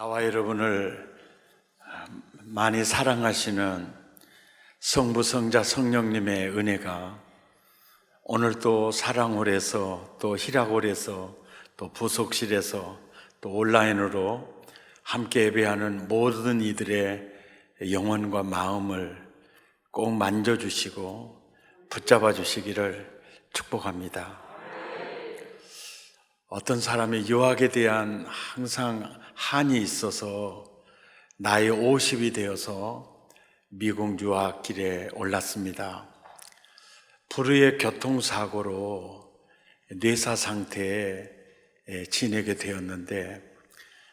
나와 여러분을 많이 사랑하시는 성부, 성자, 성령님의 은혜가 오늘 또 사랑홀에서 또 희락홀에서 또 부속실에서 또 온라인으로 함께 예배하는 모든 이들의 영혼과 마음을 꼭 만져주시고 붙잡아 주시기를 축복합니다. 어떤 사람이 유학에 대한 항상 한이 있어서 나이 50이 되어서 미국 유학 길에 올랐습니다. 불의의 교통사고로 뇌사 상태에 지내게 되었는데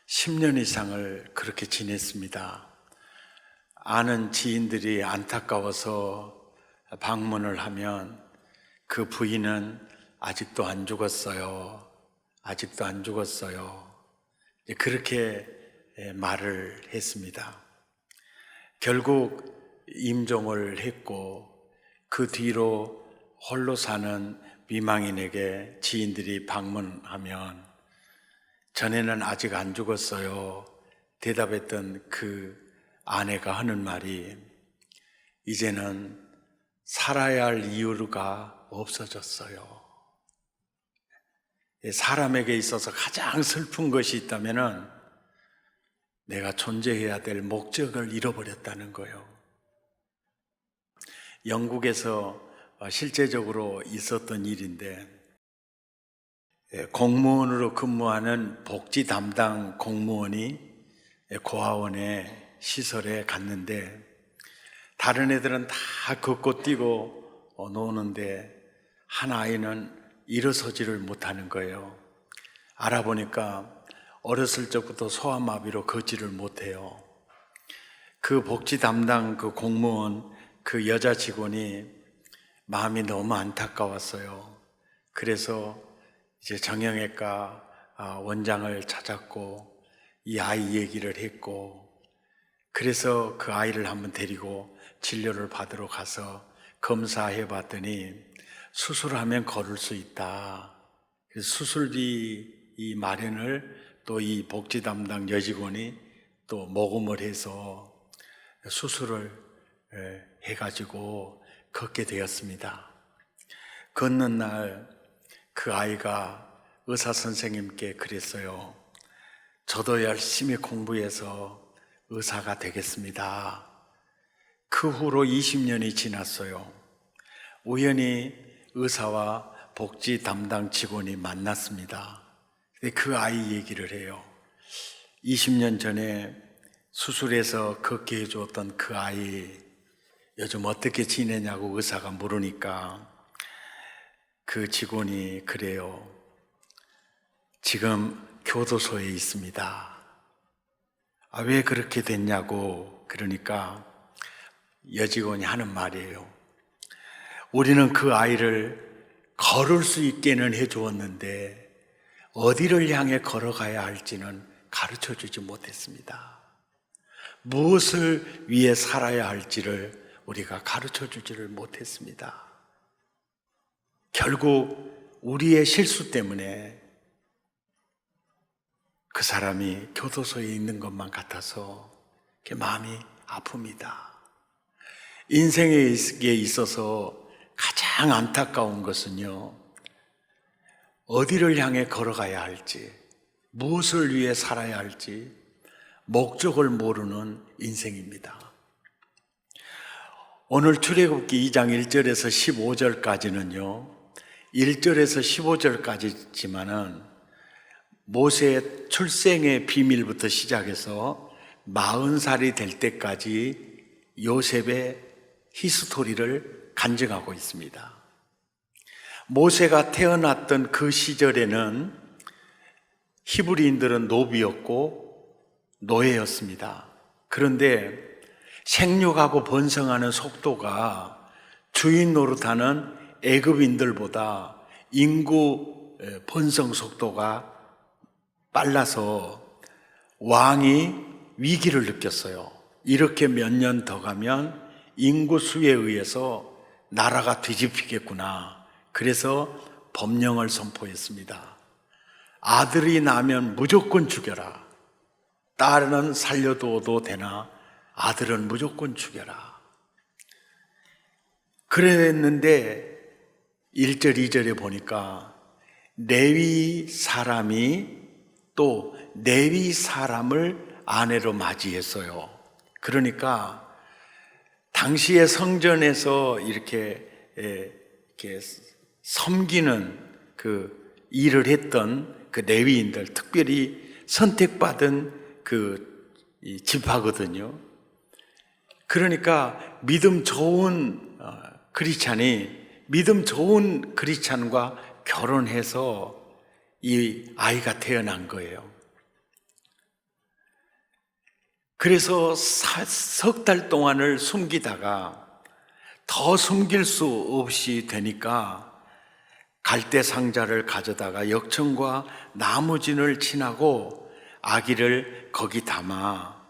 10년 이상을 그렇게 지냈습니다. 아는 지인들이 안타까워서 방문을 하면 그 부인은 아직도 안 죽었어요. 아직도 안 죽었어요. 그렇게 말을 했습니다. 결국 임종을 했고 그 뒤로 홀로 사는 비망인에게 지인들이 방문하면 전에는 아직 안 죽었어요 대답했던 그 아내가 하는 말이 이제는 살아야 할 이유가 없어졌어요. 사람에게 있어서 가장 슬픈 것이 있다면 내가 존재해야 될 목적을 잃어버렸다는 거예요. 영국에서 실제적으로 있었던 일인데 공무원으로 근무하는 복지 담당 공무원이 고아원의 시설에 갔는데 다른 애들은 다 걷고 뛰고 노는데 한 아이는 일어서지를 못하는 거예요. 알아보니까 어렸을 적부터 소아마비로 걷지를 못해요. 그 복지 담당 그 공무원 그 여자 직원이 마음이 너무 안타까웠어요. 그래서 이제 정형외과 원장을 찾았고 이 아이 얘기를 했고 그래서 그 아이를 한번 데리고 진료를 받으러 가서 검사해 봤더니 수술하면 걸을 수 있다. 수술비 이 마련을 또 이 복지 담당 여직원이 또 모금을 해서 수술을 해가지고 걷게 되었습니다. 걷는 날 그 아이가 의사 선생님께 그랬어요. 저도 열심히 공부해서 의사가 되겠습니다. 그 후로 20년이 지났어요. 우연히 의사와 복지 담당 직원이 만났습니다. 그 아이 얘기를 해요. 20년 전에 수술해서 걷게 해주었던 그 아이 요즘 어떻게 지내냐고 의사가 물으니까 그 직원이 그래요. 지금 교도소에 있습니다. 왜 그렇게 됐냐고 그러니까 여직원이 하는 말이에요. 우리는 그 아이를 걸을 수 있게는 해주었는데 어디를 향해 걸어가야 할지는 가르쳐 주지 못했습니다. 무엇을 위해 살아야 할지를 우리가 가르쳐 주지를 못했습니다. 결국 우리의 실수 때문에 그 사람이 교도소에 있는 것만 같아서 마음이 아픕니다. 인생에 있어서 가장 안타까운 것은요, 어디를 향해 걸어가야 할지, 무엇을 위해 살아야 할지, 목적을 모르는 인생입니다. 오늘 출애굽기 2장 1절에서 15절까지는요, 1절에서 15절까지지만은 모세의 출생의 비밀부터 시작해서 40살이 될 때까지 요셉의 히스토리를 간증하고 있습니다. 모세가 태어났던 그 시절에는 히브리인들은 노비였고 노예였습니다. 그런데 생육하고 번성하는 속도가 주인 노릇하는 애굽인들보다 인구 번성 속도가 빨라서 왕이 위기를 느꼈어요. 이렇게 몇 년 더 가면 인구 수에 의해서 나라가 뒤집히겠구나. 그래서 법령을 선포했습니다. 아들이 나면 무조건 죽여라. 딸은 살려둬도 되나 아들은 무조건 죽여라. 그랬는데 1절 2절에 보니까 레위 사람이 또 레위 사람을 아내로 맞이했어요. 그러니까 당시의 성전에서 이렇게 섬기는 그 일을 했던 그 레위인들, 특별히 선택받은 이 지파거든요. 그러니까 믿음 좋은 크리스찬과 결혼해서 이 아이가 태어난 거예요. 그래서 석 달 동안을 숨기다가 더 숨길 수 없이 되니까 갈대 상자를 가져다가 역청과 나무진을 친하고 아기를 거기 담아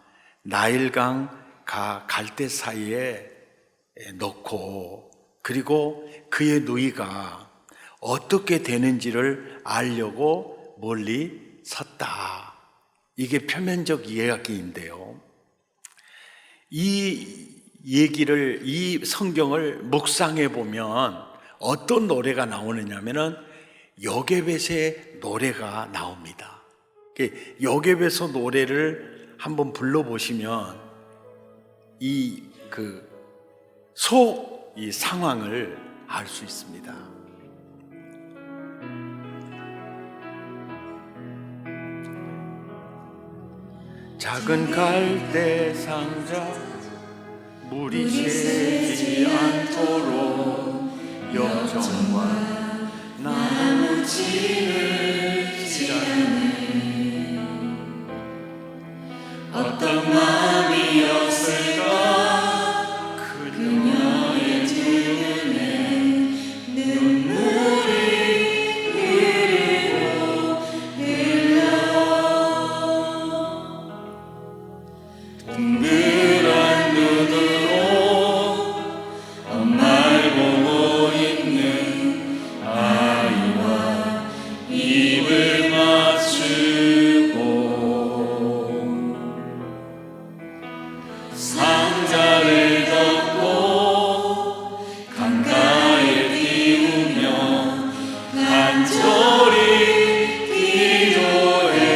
나일강 갈대 사이에 넣고, 그리고 그의 누이가 어떻게 되는지를 알려고 멀리 섰다. 이게 표면적 이야기인데요. 이 성경을 묵상해 보면 어떤 노래가 나오느냐면은 요게벳의 노래가 나옵니다. 요게벳의 노래를 한번 불러보시면 이 상황을 알 수 있습니다. 작은 갈대 상자 물이 새지 않도록 역청과 나무진을 치라는 어떤 마음이었을까. 그녀의 눈에 눈물이 흐르고 흘러 동그란 눈으로 엄마를 보고 있는 아이와 입을 맞추고 상자를 덮고 강가에 띄우며 간절히 기도했겠지.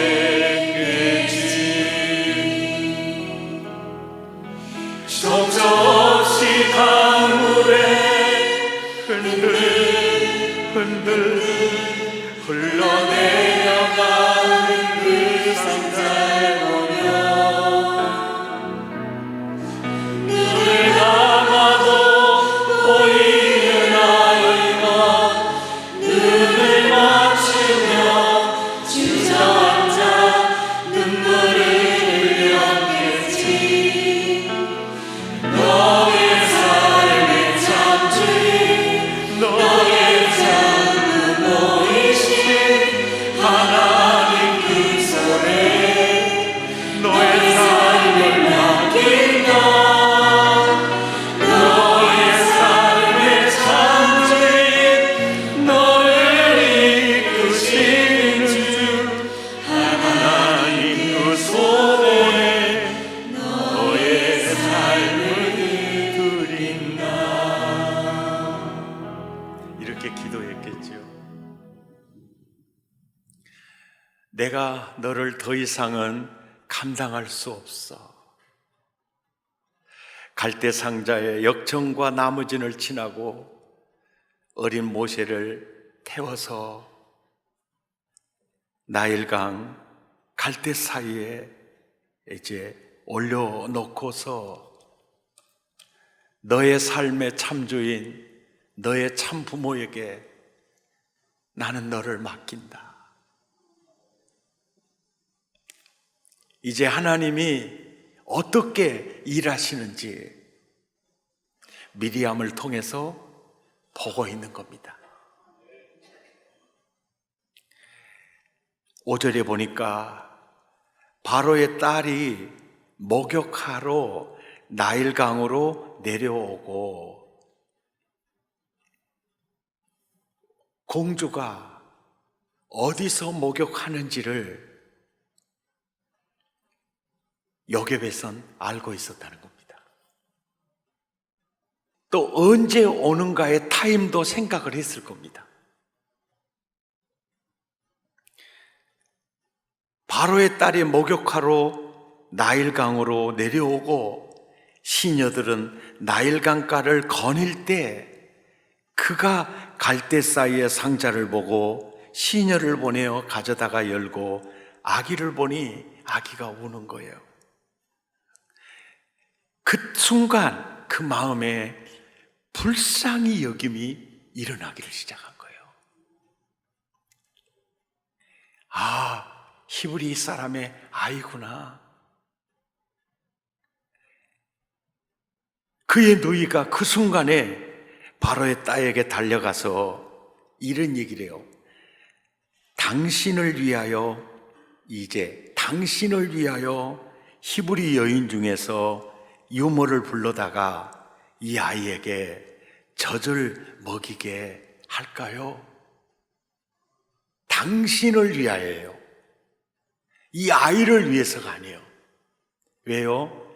정적없이 강물에 흔들 흘러내려가는 그 상자를 보며 눈을 감아도 보이는 아이와 눈을 맞추며 주저앉아 눈물을 흘렸겠지. 너의 삶의 참주인, 너의 전부모이신 하나님 그 손에 너의 삶을 맡긴다. 너의 삶의 참주인, 너를 이끄시는 주 하나님 그 손에 너의 삶을 드린다. 이렇게 기도했겠지요. 내가 너를 더 이상은 감당할 수 없어. 갈대 상자에 역청과 나무진을 친하고 어린 모세를 태워서 나일강 갈대 사이에 이제 올려놓고서 너의 삶의 참주인, 너의 참 부모에게 나는 너를 맡긴다. 이제 하나님이 어떻게 일하시는지 미리암을 통해서 보고 있는 겁니다. 5절에 보니까 바로의 딸이 목욕하러 나일강으로 내려오고 공주가 어디서 목욕하는지를 요게벳은 알고 있었다는 겁니다. 또 언제 오는가의 타임도 생각을 했을 겁니다. 바로의 딸이 목욕하러 나일강으로 내려오고 시녀들은 나일강가를 거닐 때 그가 갈대 사이의 상자를 보고 시녀를 보내어 가져다가 열고 아기를 보니 아기가 우는 거예요. 그 순간 그 마음에 불쌍히 여김이 일어나기를 시작한 거예요. 아, 히브리 사람의 아이구나. 그의 누이가 그 순간에 바로의 딸에게 달려가서 이런 얘기를 해요. 당신을 위하여 히브리 여인 중에서 유모를 불러다가 이 아이에게 젖을 먹이게 할까요? 당신을 위하여요. 이 아이를 위해서가 아니에요. 왜요?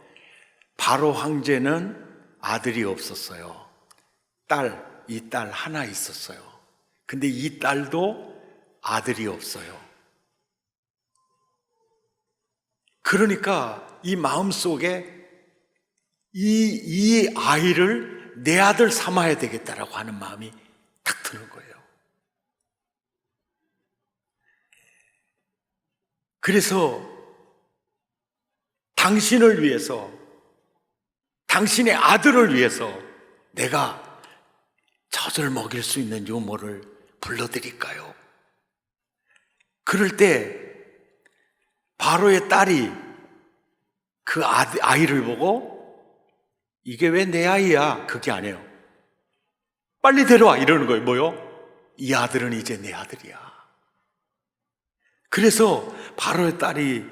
바로 황제는 아들이 없었어요. 이 딸 하나 있었어요. 근데 이 딸도 아들이 없어요. 그러니까 이 마음속에 이 아이를 내 아들 삼아야 되겠다라고 하는 마음이 딱 드는 거예요. 그래서 당신을 위해서, 당신의 아들을 위해서 내가 젖을 먹일 수 있는 유모를 불러드릴까요? 그럴 때 바로의 딸이 그 아이를 보고 이게 왜 내 아이야? 그게 아니에요. 빨리 데려와 이러는 거예요. 뭐요? 이 아들은 이제 내 아들이야. 그래서 바로의 딸이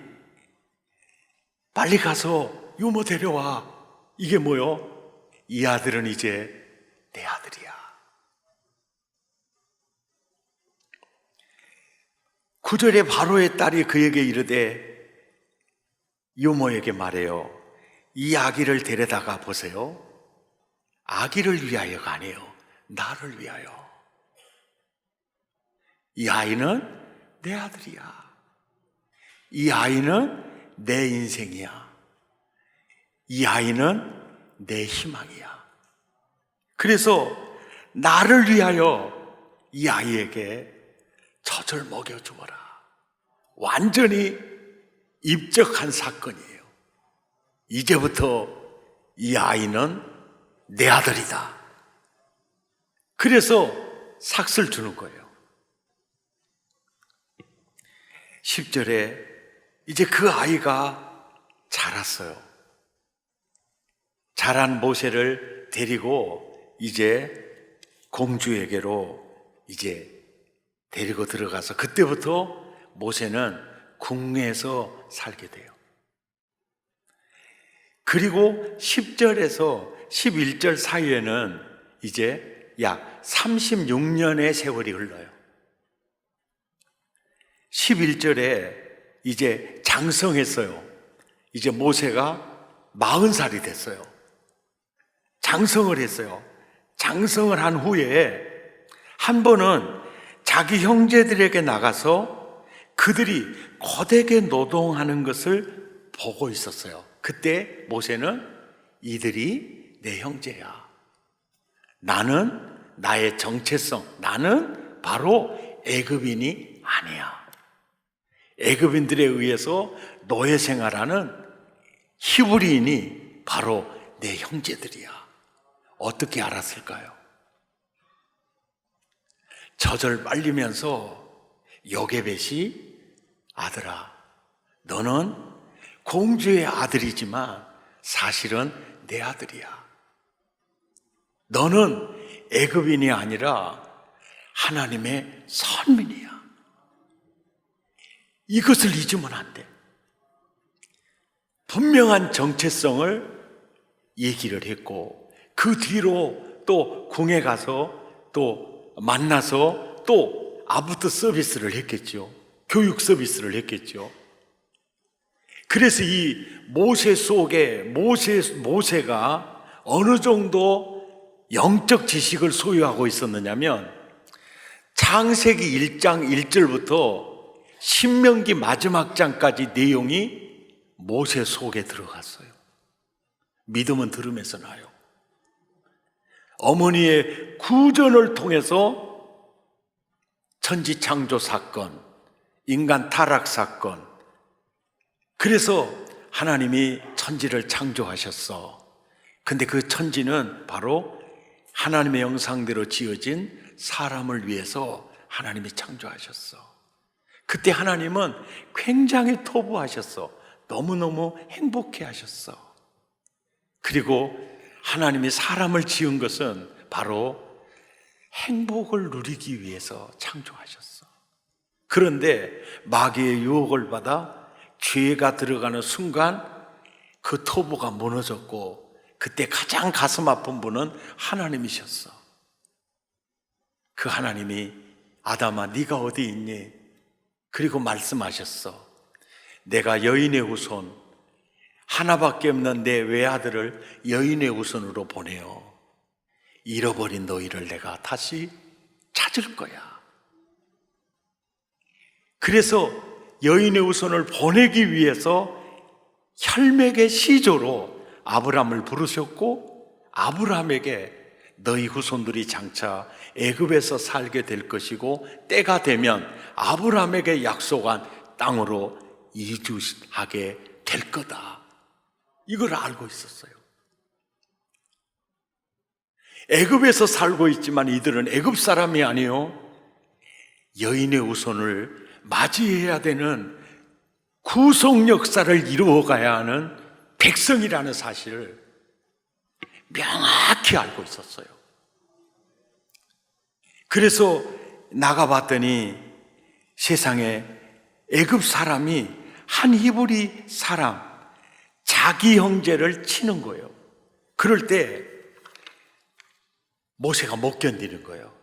빨리 가서 유모 데려와. 이게 뭐요? 이 아들은 이제 내 아들이야. 구절에 바로의 딸이 그에게 이르되 유모에게 말해요. 이 아기를 데려다가 보세요. 아기를 위하여가 아니에요. 나를 위하여. 이 아이는 내 아들이야. 이 아이는 내 인생이야. 이 아이는 내 희망이야. 그래서 나를 위하여 이 아이에게 젖을 먹여주어라. 완전히 입적한 사건이에요. 이제부터 이 아이는 내 아들이다. 그래서 삭슬 주는 거예요. 10절에 이제 그 아이가 자랐어요. 자란 모세를 데리고 이제 공주에게로 이제 데리고 들어가서 그때부터 모세는 궁에서 살게 돼요. 그리고 10절에서 11절 사이에는 이제 약 36년의 세월이 흘러요. 11절에 이제 장성했어요. 이제 모세가 40살이 됐어요. 장성을 했어요. 장성을 한 후에 한 번은 자기 형제들에게 나가서 그들이 고되게 노동하는 것을 보고 있었어요. 그때 모세는 이들이 내 형제야. 나는 나의 정체성, 나는 바로 애굽인이 아니야. 애굽인들에 의해서 노예 생활하는 히브리인이 바로 내 형제들이야. 어떻게 알았을까요? 젖을 빨리면서 요게벳이 아들아, 너는 공주의 아들이지만 사실은 내 아들이야. 너는 애굽인이 아니라 하나님의 선민이야. 이것을 잊으면 안 돼. 분명한 정체성을 얘기를 했고 그 뒤로 또 궁에 가서 또 만나서 또 아부터 서비스를 했겠죠. 교육 서비스를 했겠죠. 그래서 이 모세 속에 모세가 어느 정도 영적 지식을 소유하고 있었느냐면 창세기 1장 1절부터 신명기 마지막 장까지 내용이 모세 속에 들어갔어요. 믿음은 들음에서 나요. 어머니의 구전을 통해서 천지 창조 사건, 인간 타락 사건, 그래서 하나님이 천지를 창조하셨어. 근데 그 천지는 바로 하나님의 형상대로 지어진 사람을 위해서 하나님이 창조하셨어. 그때 하나님은 굉장히 토부하셨어. 너무너무 행복해 하셨어. 그리고 하나님이 사람을 지은 것은 바로 행복을 누리기 위해서 창조하셨어. 그런데 마귀의 유혹을 받아 죄가 들어가는 순간 그 토부가 무너졌고, 그때 가장 가슴 아픈 분은 하나님이셨어. 그 하나님이 아담아 네가 어디 있니? 그리고 말씀하셨어. 내가 여인의 후손 하나밖에 없는 내 외아들을 여인의 후손으로 보내어 잃어버린 너희를 내가 다시 찾을 거야. 그래서 여인의 후손을 보내기 위해서 혈맥의 시조로 아브라함을 부르셨고, 아브라함에게 너희 후손들이 장차 애굽에서 살게 될 것이고 때가 되면 아브라함에게 약속한 땅으로 이주하게 될 거다. 이걸 알고 있었어요. 애굽에서 살고 있지만 이들은 애굽 사람이 아니요, 여인의 후손을 맞이해야 되는 구속 역사를 이루어가야 하는 백성이라는 사실을 명확히 알고 있었어요. 그래서 나가봤더니 세상에 애굽 사람이 한 히브리 사람, 자기 형제를 치는 거예요. 그럴 때 모세가 못 견디는 거예요.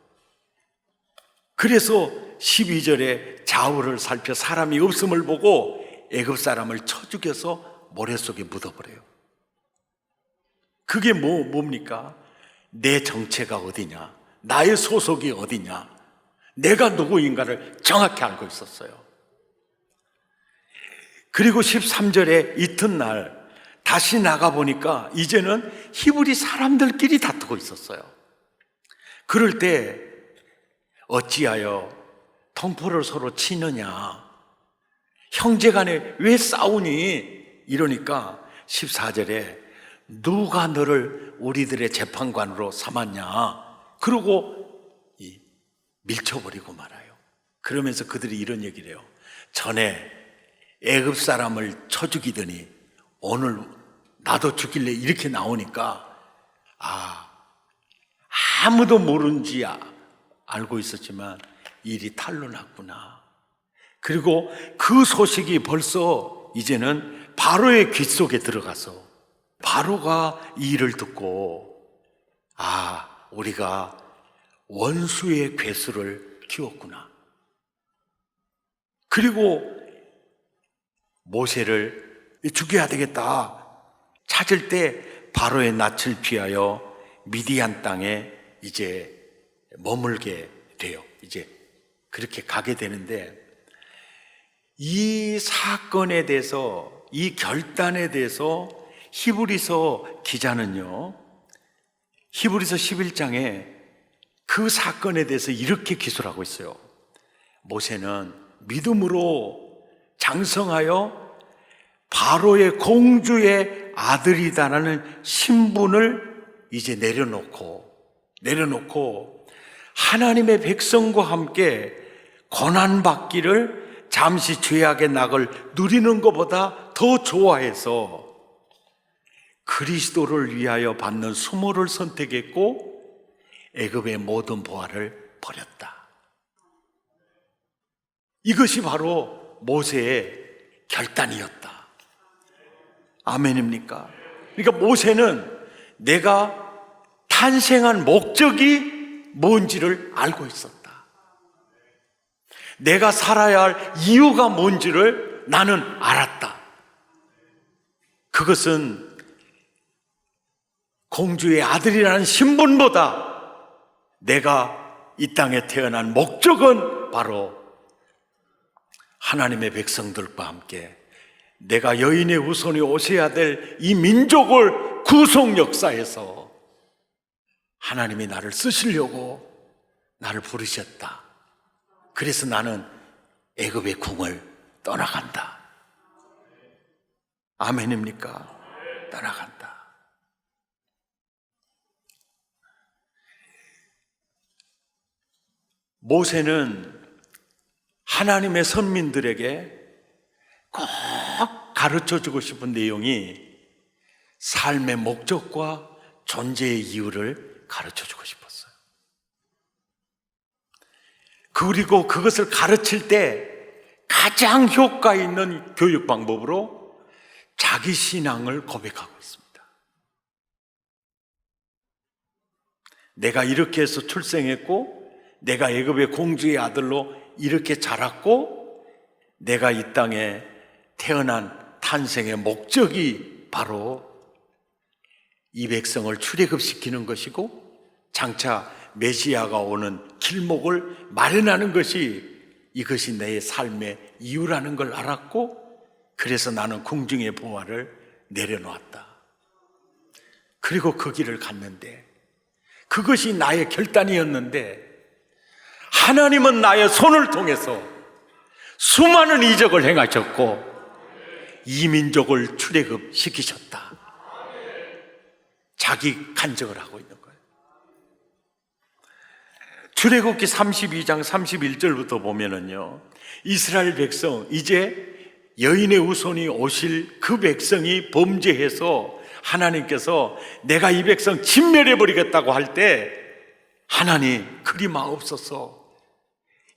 그래서 12절에 좌우를 살펴 사람이 없음을 보고 애굽 사람을 쳐 죽여서 모래 속에 묻어버려요. 그게 뭡니까? 내 정체가 어디냐? 나의 소속이 어디냐? 내가 누구인가를 정확히 알고 있었어요. 그리고 13절에 이튿날 다시 나가보니까 이제는 히브리 사람들끼리 다투고 있었어요. 그럴 때 어찌하여 통포를 서로 치느냐? 형제간에 왜 싸우니? 이러니까 14절에 누가 너를 우리들의 재판관으로 삼았냐? 그러고 밀쳐버리고 말아요. 그러면서 그들이 이런 얘기를 해요. 전에 애굽 사람을 쳐 죽이더니 오늘 나도 죽일래 이렇게 나오니까 아무도 모른지 알고 있었지만 일이 탄로 났구나. 그리고 그 소식이 벌써 이제는 바로의 귀 속에 들어가서 바로가 이 일을 듣고 우리가 원수의 괴수를 키웠구나. 그리고 모세를 죽여야 되겠다 찾을 때 바로의 낯을 피하여 미디안 땅에 이제 머물게 돼요. 이제 그렇게 가게 되는데, 이 사건에 대해서, 이 결단에 대해서 히브리서 기자는요, 히브리서 11장에 그 사건에 대해서 이렇게 기술하고 있어요. 모세는 믿음으로 장성하여 바로의 공주의 아들이다라는 신분을 이제 내려놓고 하나님의 백성과 함께 고난받기를 잠시 죄악의 낙을 누리는 것보다 더 좋아해서 그리스도를 위하여 받는 수모를 선택했고 애굽의 모든 보화를 버렸다. 이것이 바로 모세의 결단이었다. 아멘입니까? 그러니까 모세는 내가 탄생한 목적이 뭔지를 알고 있었다. 내가 살아야 할 이유가 뭔지를 나는 알았다. 그것은 공주의 아들이라는 신분보다 내가 이 땅에 태어난 목적은 바로 하나님의 백성들과 함께 내가 여인의 후손이 오셔야 될 이 민족을 구속 역사에서 하나님이 나를 쓰시려고 나를 부르셨다. 그래서 나는 애굽의 궁을 떠나간다. 아멘입니까? 떠나간다. 모세는 하나님의 선민들에게 꼭 가르쳐주고 싶은 내용이 삶의 목적과 존재의 이유를 가르쳐주고 싶었어요. 그리고 그것을 가르칠 때 가장 효과 있는 교육 방법으로 자기 신앙을 고백하고 있습니다. 내가 이렇게 해서 출생했고 내가 애굽의 공주의 아들로 이렇게 자랐고 내가 이 땅에 태어난 탄생의 목적이 바로 이 백성을 출애굽시키는 것이고 장차 메시아가 오는 길목을 마련하는 것이 이것이 내 삶의 이유라는 걸 알았고 그래서 나는 궁중의 보화를 내려놓았다. 그리고 그 길을 갔는데 그것이 나의 결단이었는데 하나님은 나의 손을 통해서 수많은 이적을 행하셨고 이 민족을 출애굽시키셨다. 자기 간증을 하고 있는 거예요. 출애굽기 32장 31절부터 보면은요, 이스라엘 백성, 이제 여인의 후손이 오실 그 백성이 범죄해서 하나님께서 내가 이 백성 진멸해 버리겠다고 할 때 하나님 그리 마옵소서,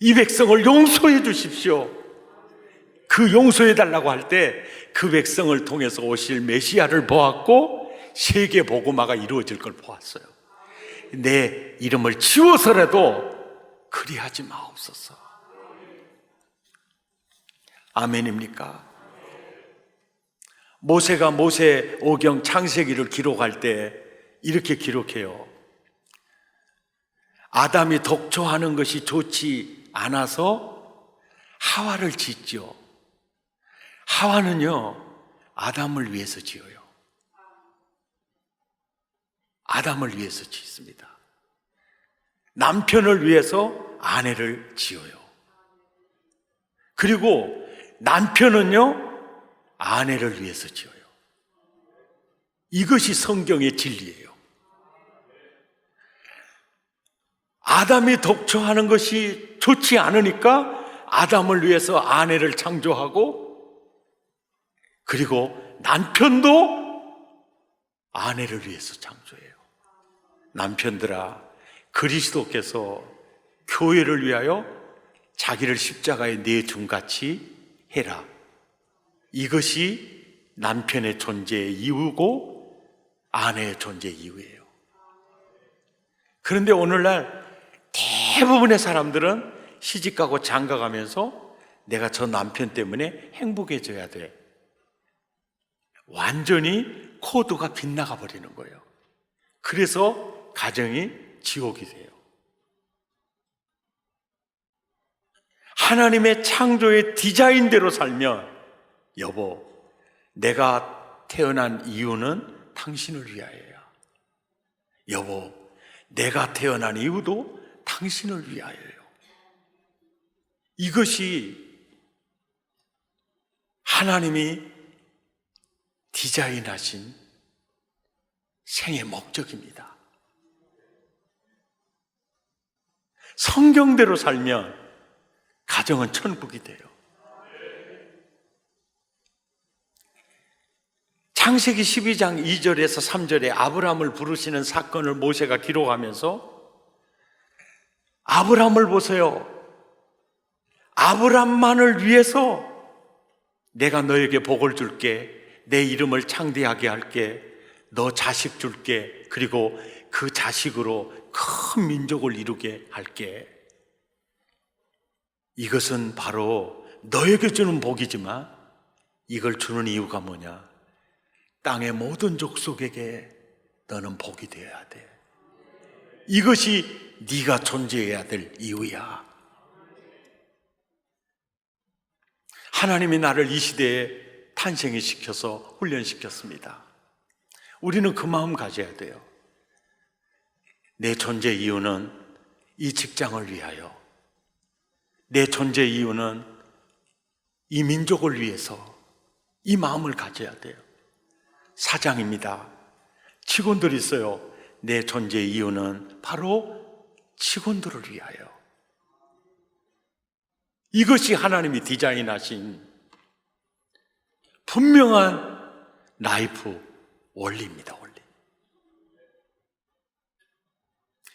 이 백성을 용서해 주십시오. 그 용서해 달라고 할 때 그 백성을 통해서 오실 메시아를 보았고 세계 복음화가 이루어질 걸 보았어요. 내 이름을 지워서라도 그리하지 마옵소서. 아멘입니까? 모세가 모세오경 창세기를 기록할 때 이렇게 기록해요. 아담이 독초하는 것이 좋지 않아서 하와를 짓죠. 하와는요, 아담을 위해서 지어요. 아담을 위해서 짓습니다. 남편을 위해서 아내를 지어요. 그리고 남편은요, 아내를 위해서 지어요. 이것이 성경의 진리예요. 아담이 독초하는 것이 좋지 않으니까 아담을 위해서 아내를 창조하고, 그리고 남편도 아내를 위해서 창조해요. 남편들아, 그리스도께서 교회를 위하여 자기를 십자가에 내준 같이 해라. 이것이 남편의 존재의 이유고 아내의 존재의 이유예요. 그런데 오늘날 대부분의 사람들은 시집가고 장가가면서 내가 저 남편 때문에 행복해져야 돼. 완전히 코드가 빗나가 버리는 거예요. 그래서 가정이 지옥이 돼요. 하나님의 창조의 디자인대로 살면, 여보, 내가 태어난 이유는 당신을 위하여야. 여보, 내가 태어난 이유도 당신을 위하여요. 이것이 하나님이 디자인하신 생의 목적입니다. 성경대로 살면 가정은 천국이 돼요. 창세기 12장 2절에서 3절에 아브라함을 부르시는 사건을 모세가 기록하면서 아브라함을 보세요. 아브라함만을 위해서 내가 너에게 복을 줄게, 내 이름을 창대하게 할게, 너 자식 줄게, 그리고 그 자식으로 큰 민족을 이루게 할게. 이것은 바로 너에게 주는 복이지만 이걸 주는 이유가 뭐냐? 땅의 모든 족속에게 너는 복이 되어야 돼. 이것이 네가 존재해야 될 이유야. 하나님이 나를 이 시대에 탄생을 시켜서 훈련시켰습니다. 우리는 그 마음 가져야 돼요. 내 존재 이유는 이 직장을 위하여, 내 존재 이유는 이 민족을 위해서, 이 마음을 가져야 돼요. 사장입니다. 직원들이 있어요. 내 존재 이유는 바로 직원들을 위하여. 이것이 하나님이 디자인하신 분명한 라이프 원리입니다. 원리.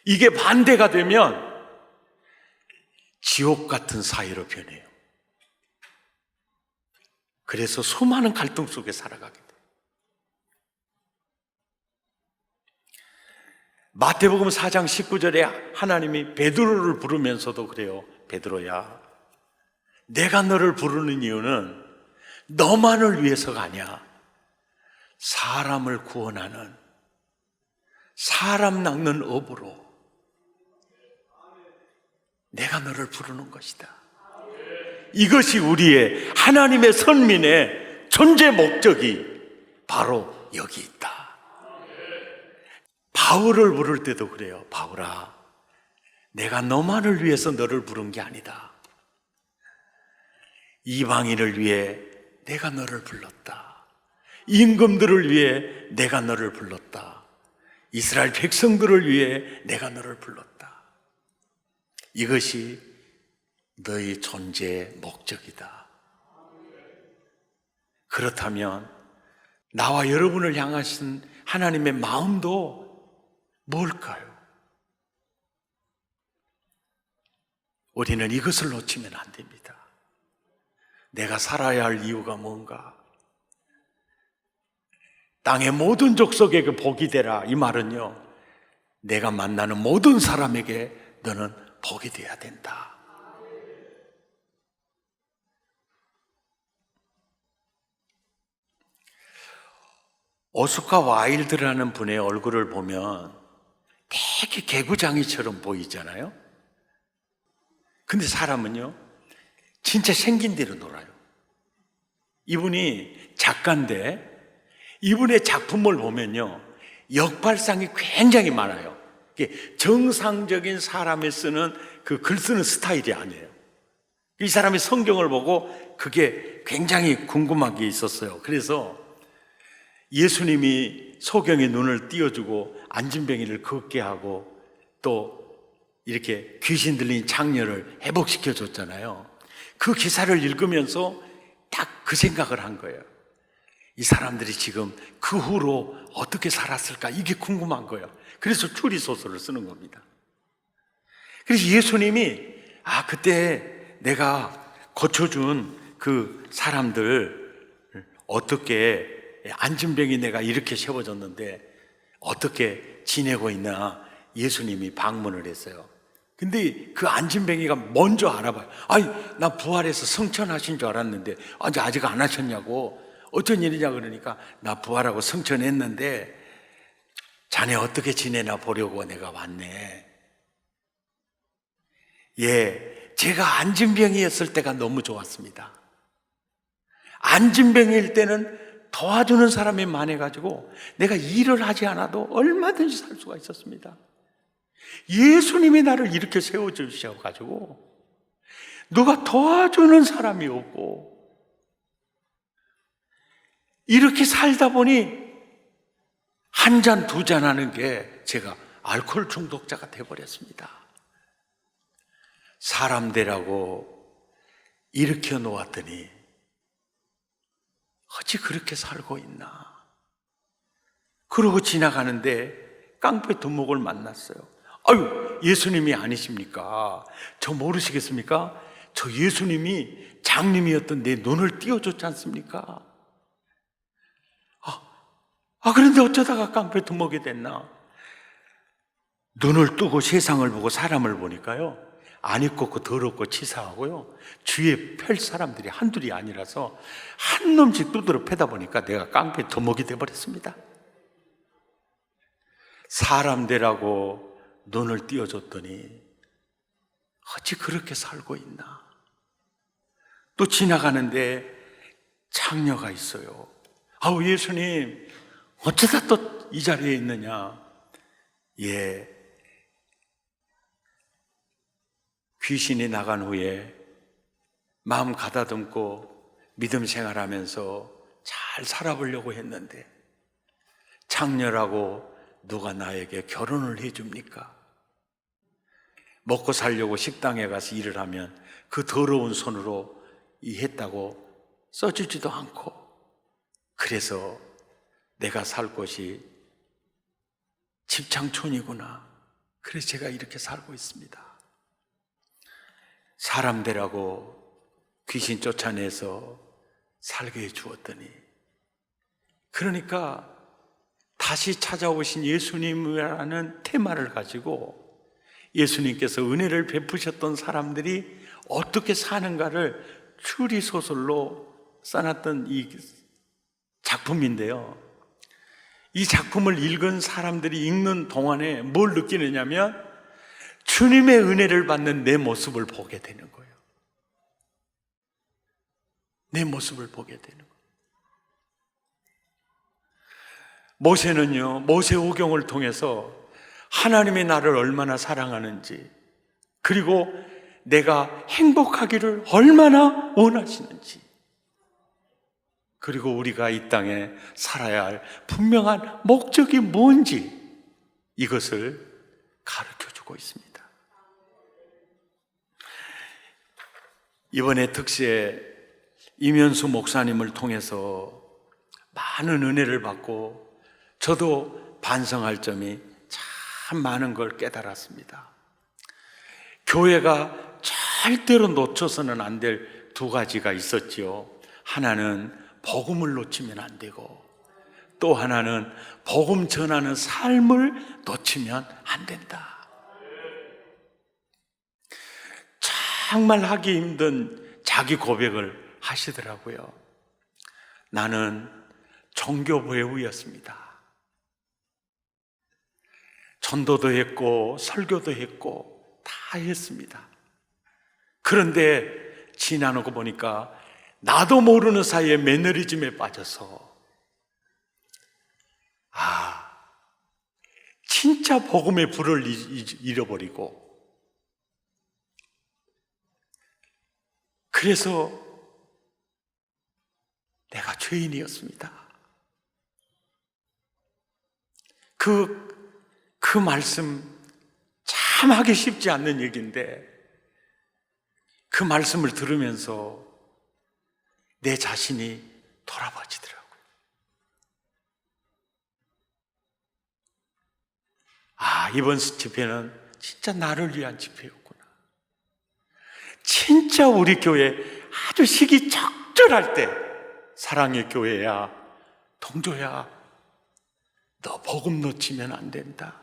이게 반대가 되면 지옥 같은 사회로 변해요. 그래서 수많은 갈등 속에 살아가게 돼요. 마태복음 4장 19절에 하나님이 베드로를 부르면서도 그래요. 베드로야, 내가 너를 부르는 이유는 너만을 위해서가 아니야. 사람을 구원하는, 사람 낚는 업으로 내가 너를 부르는 것이다. 이것이 우리의 하나님의 선민의 존재 목적이 바로 여기 있다. 바울을 부를 때도 그래요. 바울아, 내가 너만을 위해서 너를 부른 게 아니다. 이방인을 위해 내가 너를 불렀다. 임금들을 위해 내가 너를 불렀다. 이스라엘 백성들을 위해 내가 너를 불렀다. 이것이 너의 존재의 목적이다. 그렇다면 나와 여러분을 향하신 하나님의 마음도 뭘까요? 우리는 이것을 놓치면 안 됩니다. 내가 살아야 할 이유가 뭔가? 땅의 모든 족속에게 복이 되라. 이 말은요, 내가 만나는 모든 사람에게 너는 복이 되어야 된다. 오스카 와일드라는 분의 얼굴을 보면 되게 개구장이처럼 보이잖아요. 근데 사람은요, 진짜 생긴 대로 놀아요. 이분이 작가인데 이분의 작품을 보면요, 역발상이 굉장히 많아요. 이게 정상적인 사람이 쓰는 그 글 쓰는 스타일이 아니에요. 이 사람이 성경을 보고 그게 굉장히 궁금한 게 있었어요. 그래서 예수님이 소경의 눈을 띄워주고 안진뱅이를 걷게 하고 또 이렇게 귀신 들린 장녀를 회복시켜 줬잖아요. 그 기사를 읽으면서 딱 그 생각을 한 거예요. 이 사람들이 지금 그 후로 어떻게 살았을까, 이게 궁금한 거예요. 그래서 추리소설을 쓰는 겁니다. 그래서 예수님이 그때 내가 고쳐준 그 사람들 어떻게, 안진뱅이 내가 이렇게 세워줬는데 어떻게 지내고 있나 예수님이 방문을 했어요. 근데 그 안진뱅이가 먼저 알아봐요. 나 부활해서 성천하신 줄 알았는데 아직 안 하셨냐고. 어쩐 일이냐 그러니까 나 부활하고 성천했는데 자네 어떻게 지내나 보려고 내가 왔네. 예, 제가 안진뱅이였을 때가 너무 좋았습니다. 안진뱅이일 때는 도와주는 사람이 많아가지고 내가 일을 하지 않아도 얼마든지 살 수가 있었습니다. 예수님이 나를 이렇게 세워주셔가지고 누가 도와주는 사람이 없고 이렇게 살다 보니 한 잔, 두 잔 하는 게 제가 알코올 중독자가 돼버렸습니다. 사람 되라고 일으켜 놓았더니 어찌 그렇게 살고 있나. 그러고 지나가는데 깡패 두목을 만났어요. 예수님이 아니십니까? 저 모르시겠습니까? 저 예수님이 장님이었던 내 눈을 띄워줬지 않습니까? 그런데 어쩌다가 깡패 두목이 됐나? 눈을 뜨고 세상을 보고 사람을 보니까요, 안 입고 더럽고 치사하고요. 주위에 펼 사람들이 한둘이 아니라서 한 놈씩 두드려 패다 보니까 내가 깡패 두목이 돼버렸습니다. 사람 되라고 눈을 띄워줬더니 어찌 그렇게 살고 있나. 또 지나가는데 창녀가 있어요. 아우, 예수님 어쩌다 또 이 자리에 있느냐. 예, 귀신이 나간 후에 마음 가다듬고 믿음 생활하면서 잘 살아보려고 했는데 창녀라고 누가 나에게 결혼을 해줍니까? 먹고 살려고 식당에 가서 일을 하면 그 더러운 손으로 했다고 써주지도 않고, 그래서 내가 살 곳이 집창촌이구나. 그래서 제가 이렇게 살고 있습니다. 사람 되라고 귀신 쫓아내서 살게 해주었더니, 그러니까 다시 찾아오신 예수님이라는 테마를 가지고 예수님께서 은혜를 베푸셨던 사람들이 어떻게 사는가를 추리소설로 써놨던 이 작품인데요. 이 작품을 읽은 사람들이 읽는 동안에 뭘 느끼느냐면 주님의 은혜를 받는 내 모습을 보게 되는 거예요. 내 모습을 보게 되는 거예요. 모세는요, 모세오경을 통해서 하나님이 나를 얼마나 사랑하는지, 그리고 내가 행복하기를 얼마나 원하시는지, 그리고 우리가 이 땅에 살아야 할 분명한 목적이 뭔지, 이것을 가르쳐주고 있습니다. 이번에 특시에 이면수 목사님을 통해서 많은 은혜를 받고 저도 반성할 점이 참 많은 걸 깨달았습니다. 교회가 절대로 놓쳐서는 안 될 두 가지가 있었지요. 하나는 복음을 놓치면 안 되고, 또 하나는 복음 전하는 삶을 놓치면 안 된다. 정말 하기 힘든 자기 고백을 하시더라고요. 나는 종교 배우였습니다. 전도도 했고 설교도 했고 다 했습니다. 그런데 지나고 보니까 나도 모르는 사이에 매너리즘에 빠져서 진짜 복음의 불을 잃어버리고, 그래서 내가 죄인이었습니다. 그 말씀 참 하기 쉽지 않는 얘기인데, 그 말씀을 들으면서 내 자신이 돌아봐지더라고요. 이번 집회는 진짜 나를 위한 집회였구나. 진짜 우리 교회 아주 시기 적절할 때, 사랑의 교회야, 동조야, 너 복음 놓치면 안 된다.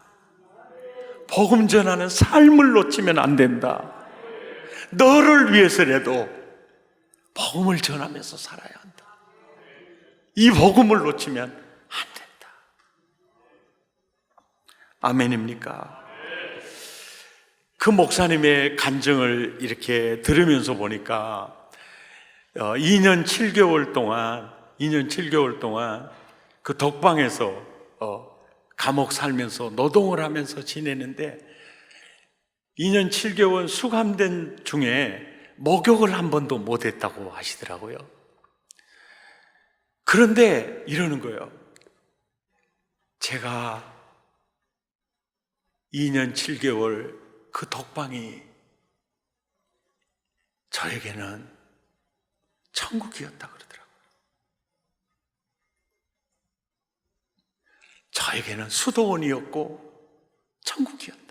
복음 전하는 삶을 놓치면 안 된다. 너를 위해서라도 복음을 전하면서 살아야 한다. 이 복음을 놓치면 안 된다. 아멘입니까? 그 목사님의 간증을 이렇게 들으면서 보니까 2년 7개월 동안 그 독방에서 감옥 살면서 노동을 하면서 지내는데, 2년 7개월 수감된 중에 목욕을 한 번도 못했다고 하시더라고요. 그런데 이러는 거예요. 제가 2년 7개월 그 독방이 저에게는 천국이었다 그러더라고요. 저에게는 수도원이었고 천국이었다.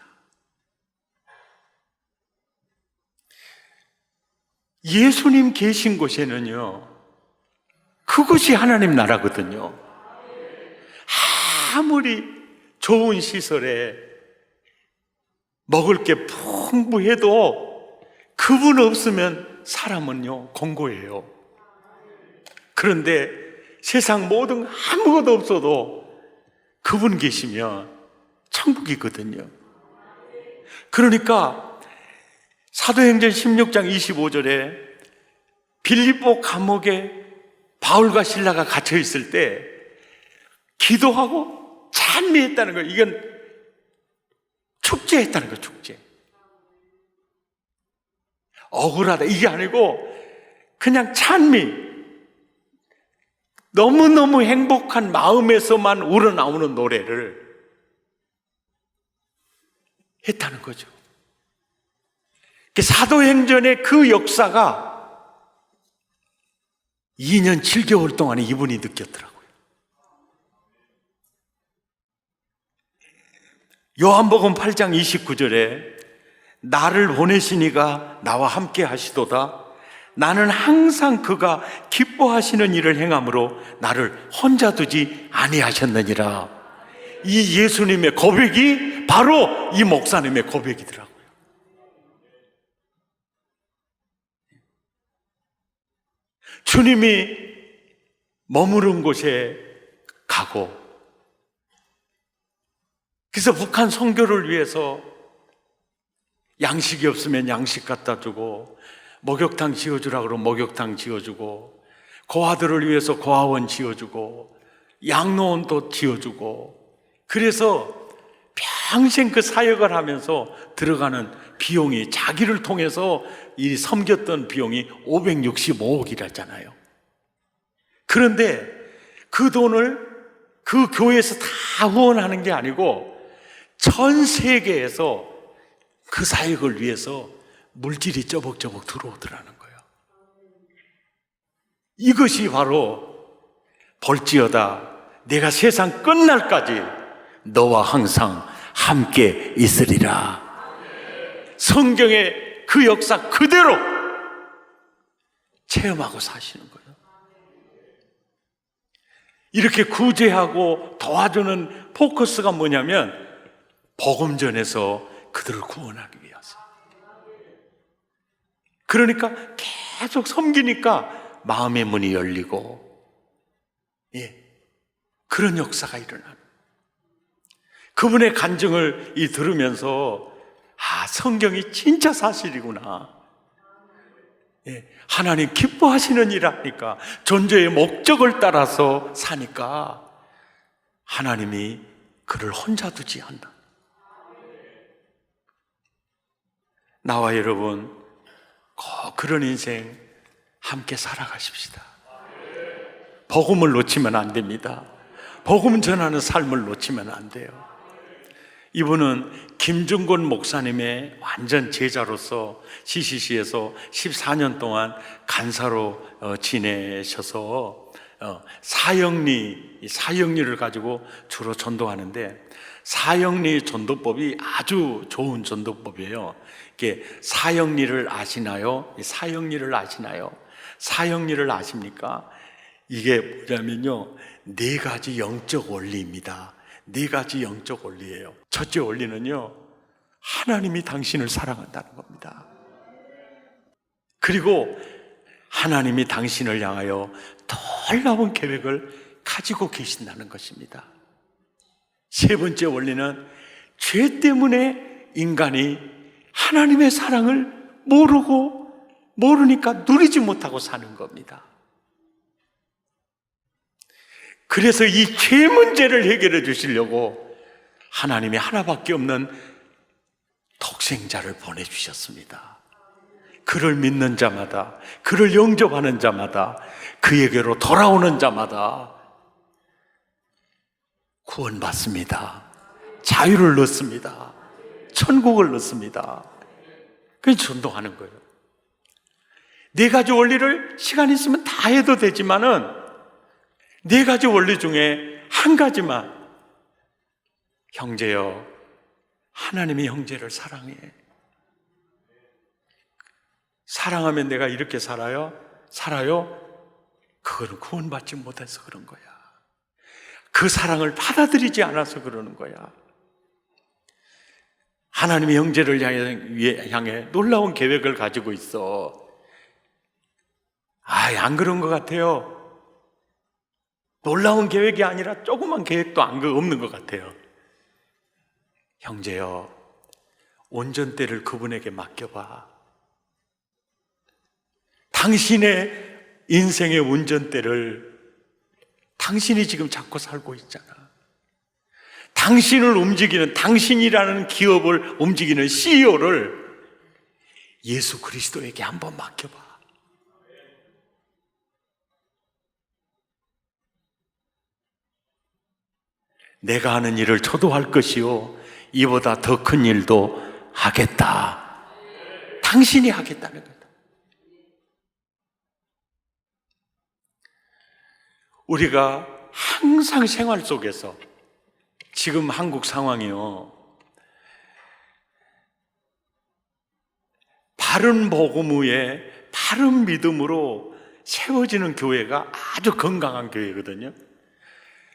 예수님 계신 곳에는요, 그것이 하나님 나라거든요. 아무리 좋은 시설에 먹을 게 풍부해도 그분 없으면 사람은요 공고해요. 그런데 세상 모든 아무것도 없어도 그분 계시면 천국이거든요. 그러니까 사도행전 16장 25절에 빌립보 감옥에 바울과 실라가 갇혀 있을 때 기도하고 찬미했다는 거예요. 이건 축제했다는 거예요. 축제. 억울하다 이게 아니고 그냥 찬미, 너무너무 행복한 마음에서만 우러나오는 노래를 했다는 거죠. 사도행전의 그 역사가 2년 7개월 동안에 이분이 느꼈더라고요. 요한복음 8장 29절에 나를 보내시니가 나와 함께 하시도다. 나는 항상 그가 기뻐하시는 일을 행함으로 나를 혼자 두지 아니하셨느니라. 이 예수님의 고백이 바로 이 목사님의 고백이더라고요. 주님이 머무른 곳에 가고, 그래서 북한 선교를 위해서 양식이 없으면 양식 갖다 주고, 목욕탕 지어주라 그러면 목욕탕 지어주고, 고아들을 위해서 고아원 지어주고, 양로원도 지어주고, 그래서 평생 그 사역을 하면서 들어가는 비용이 자기를 통해서 이 섬겼던 비용이 565억이랬잖아요. 그런데 그 돈을 그 교회에서 다 후원하는 게 아니고 전 세계에서 그 사역을 위해서 물질이 쩌벅쩌벅 들어오더라는 거예요. 이것이 바로 볼지어다 내가 세상 끝날까지 너와 항상 함께 있으리라. 성경의 그 역사 그대로 체험하고 사시는 거예요. 이렇게 구제하고 도와주는 포커스가 뭐냐면 복음 전에서 그들을 구원하기 위해서. 그러니까 계속 섬기니까 마음의 문이 열리고, 그런 역사가 일어나는. 그분의 간증을 들으면서 성경이 진짜 사실이구나. 하나님 기뻐하시는 일하니까, 존재의 목적을 따라서 사니까 하나님이 그를 혼자 두지 않는다. 나와 여러분 꼭 그런 인생 함께 살아가십시다. 복음을 놓치면 안 됩니다. 복음 전하는 삶을 놓치면 안 돼요. 이분은 김중곤 목사님의 완전 제자로서 CCC에서 14년 동안 간사로 지내셔서 사형리를 가지고 주로 전도하는데, 사형리 전도법이 아주 좋은 전도법이에요. 이게 사형리를 아시나요? 사형리를 아시나요? 사형리를 아십니까? 이게 뭐냐면요, 4가지 영적 원리입니다. 4가지 영적 원리예요. 첫째 원리는요, 하나님이 당신을 사랑한다는 겁니다. 그리고 하나님이 당신을 향하여 놀라운 계획을 가지고 계신다는 것입니다. 세 번째 원리는 죄 때문에 인간이 하나님의 사랑을 모르니까 누리지 못하고 사는 겁니다. 그래서 이 죄 문제를 해결해 주시려고 하나님이 하나밖에 없는 독생자를 보내주셨습니다. 그를 믿는 자마다, 그를 영접하는 자마다, 그에게로 돌아오는 자마다 구원받습니다. 자유를 얻습니다. 천국을 얻습니다. 그래서 전도하는 거예요. 4가지 원리를 시간 있으면 다 해도 되지만은 4가지 원리 중에 한 가지만, 형제여, 하나님이 형제를 사랑해. 사랑하면 내가 이렇게 살아요? 그거는 구원받지 못해서 그런 거야. 그 사랑을 받아들이지 않아서 그러는 거야. 하나님의 형제를 향해 놀라운 계획을 가지고 있어. 안 그런 것 같아요. 놀라운 계획이 아니라 조그만 계획도 없는 것 같아요. 형제여, 운전대를 그분에게 맡겨봐. 당신의 인생의 운전대를 당신이 지금 잡고 살고 있잖아. 당신을 움직이는, 당신이라는 기업을 움직이는 CEO를 예수 그리스도에게 한번 맡겨봐. 내가 하는 일을 저도 할 것이요 이보다 더 큰 일도 하겠다. 당신이 하겠다는 거다. 우리가 항상 생활 속에서 지금 한국 상황이요, 바른 복음 위에 바른 믿음으로 세워지는 교회가 아주 건강한 교회거든요.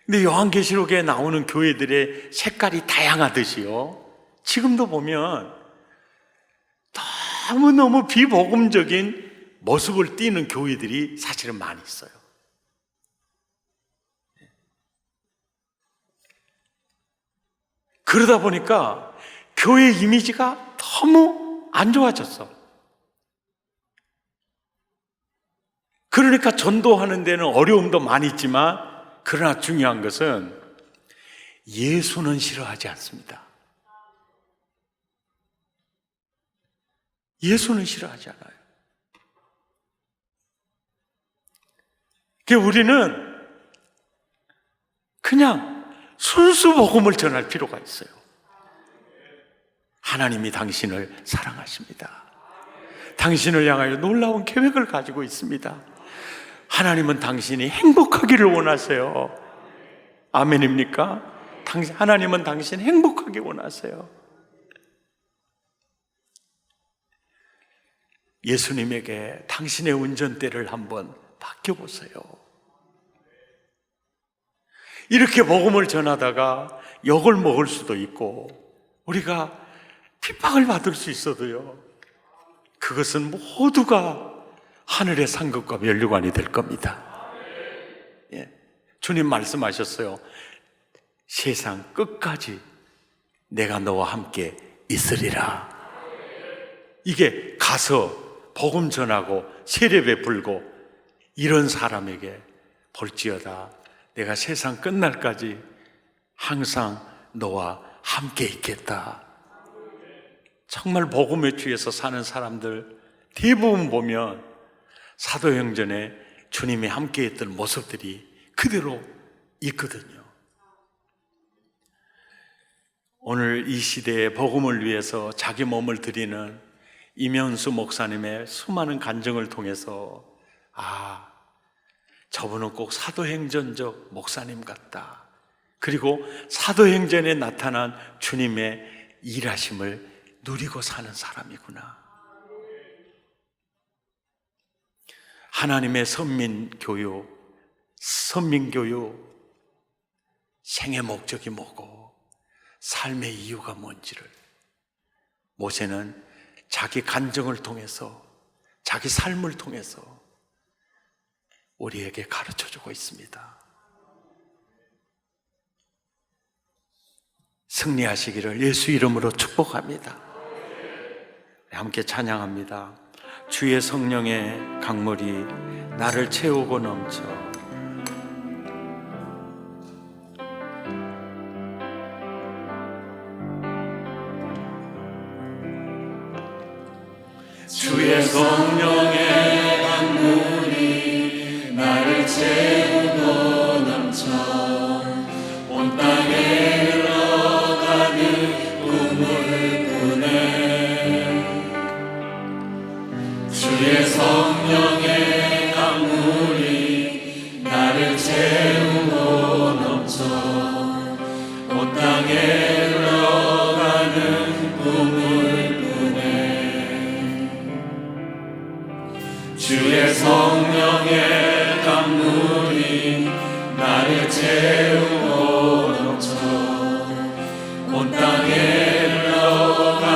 근데 요한계시록에 나오는 교회들의 색깔이 다양하듯이요, 지금도 보면 너무너무 비복음적인 모습을 띠는 교회들이 사실은 많이 있어요. 그러다 보니까 교회 이미지가 너무 안 좋아졌어. 그러니까 전도하는 데는 어려움도 많이 있지만, 그러나 중요한 것은 예수는 싫어하지 않습니다. 예수는 싫어하지 않아요. 그러니까 우리는 그냥 순수 복음을 전할 필요가 있어요. 하나님이 당신을 사랑하십니다. 당신을 향하여 놀라운 계획을 가지고 있습니다. 하나님은 당신이 행복하기를 원하세요. 아멘입니까? 하나님은 당신 행복하게 원하세요. 예수님에게 당신의 운전대를 한번 맡겨보세요. 이렇게 복음을 전하다가 욕을 먹을 수도 있고 우리가 핍박을 받을 수 있어도요, 그것은 모두가 하늘의 상급과 면류관이 될 겁니다. 예. 주님 말씀하셨어요. 세상 끝까지 내가 너와 함께 있으리라. 이게 가서 복음 전하고 세례 베풀고 이런 사람에게 볼지어다 내가 세상 끝날까지 항상 너와 함께 있겠다. 정말 복음에 취해서 사는 사람들 대부분 보면 사도행전에 주님이 함께 했던 모습들이 그대로 있거든요. 오늘 이 시대에 복음을 위해서 자기 몸을 드리는 이면수 목사님의 수많은 간증을 통해서 저분은 꼭 사도행전적 목사님 같다. 그리고 사도행전에 나타난 주님의 일하심을 누리고 사는 사람이구나. 하나님의 선민교육, 생의 목적이 뭐고 삶의 이유가 뭔지를 모세는 자기 간증을 통해서, 자기 삶을 통해서 우리에게 가르쳐주고 있습니다. 승리하시기를 예수 이름으로 축복합니다. 함께 찬양합니다. 주의 성령의 강물이 나를 채우고 넘쳐 주의 성령의 강물이 나를 채우고 넘쳐 온 땅에 흘러가는 꿈을 꾸네. 주의 성령의 강물이 나를 채우고 넘쳐 온 땅에 흘러가는 꿈을 주의 성령의 강물이 나를 채우고 넘쳐 온 땅에 흘러가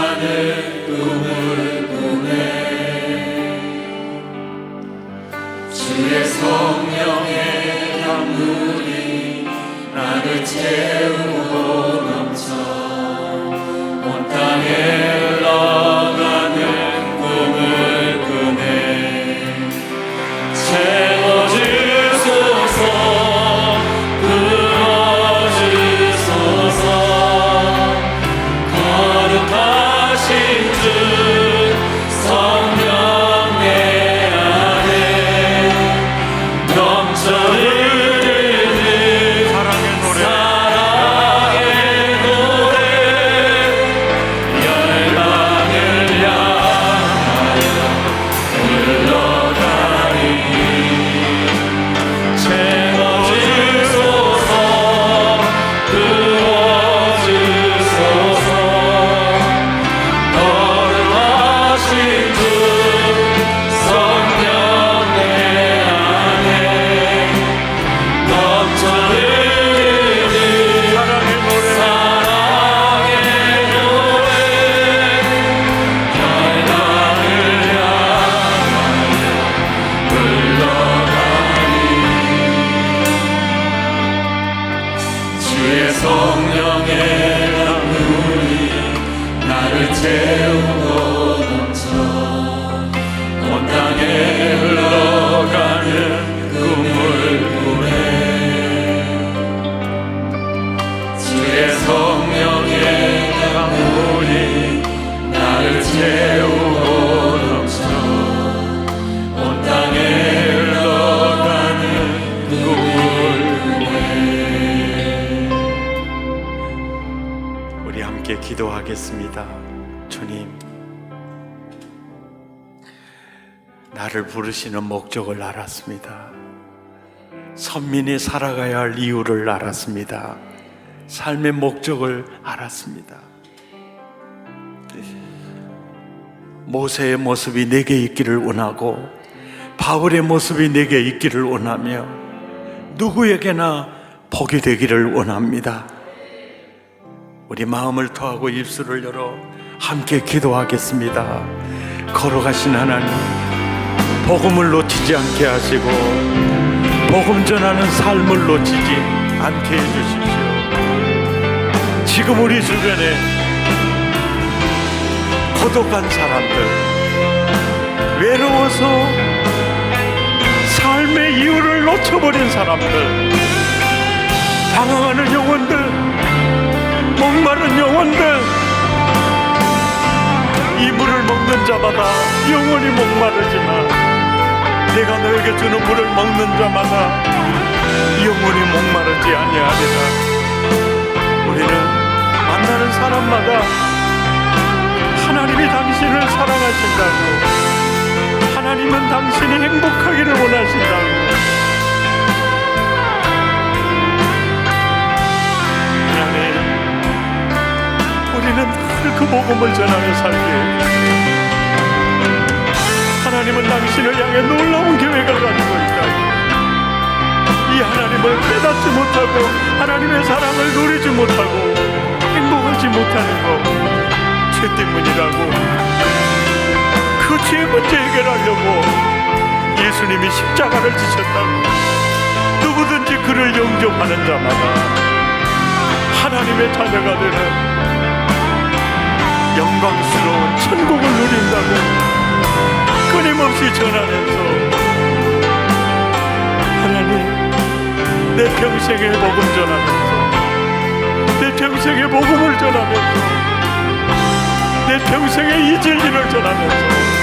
기도하겠습니다. 주님, 나를 부르시는 목적을 알았습니다. 선민이 살아가야 할 이유를 알았습니다. 삶의 목적을 알았습니다. 모세의 모습이 내게 있기를 원하고 바울의 모습이 내게 있기를 원하며 누구에게나 복이 되기를 원합니다. 우리 마음을 토하고 입술을 열어 함께 기도하겠습니다. 걸어가신 하나님, 복음을 놓치지 않게 하시고 복음 전하는 삶을 놓치지 않게 해주십시오. 지금 우리 주변에 고독한 사람들, 외로워서 삶의 이유를 놓쳐버린 사람들, 방황하는 영혼들, 목마른 영혼들, 이 물을 먹는 자마다 영원히 목마르지만 내가 너에게 주는 물을 먹는 자마다 영원히 목마르지 아니하리라. 우리는 만나는 사람마다 하나님이 당신을 사랑하신다고, 하나님은 당신이 행복하기를 원하신다고, 하나님, 우리는 늘 그 복음을 전하며 살게 해주시옵소서. 하나님은 당신을 향해 놀라운 계획을 가지고 있다. 이 하나님을 깨닫지 못하고 하나님의 사랑을 누리지 못하고 행복하지 못하는 것, 죄 때문이라고. 그 죄 문제 해결하려고 예수님이 십자가를 지셨다고. 누구든지 그를 영접하는 자마다 하나님의 자녀가 되는 영광스러운 천국을 누린다고 끊임없이 전하면서, 하나님, 내 평생의 복음 전하면서, 내 평생의 복음을 전하면서, 내 평생의 이 진리를 전하면서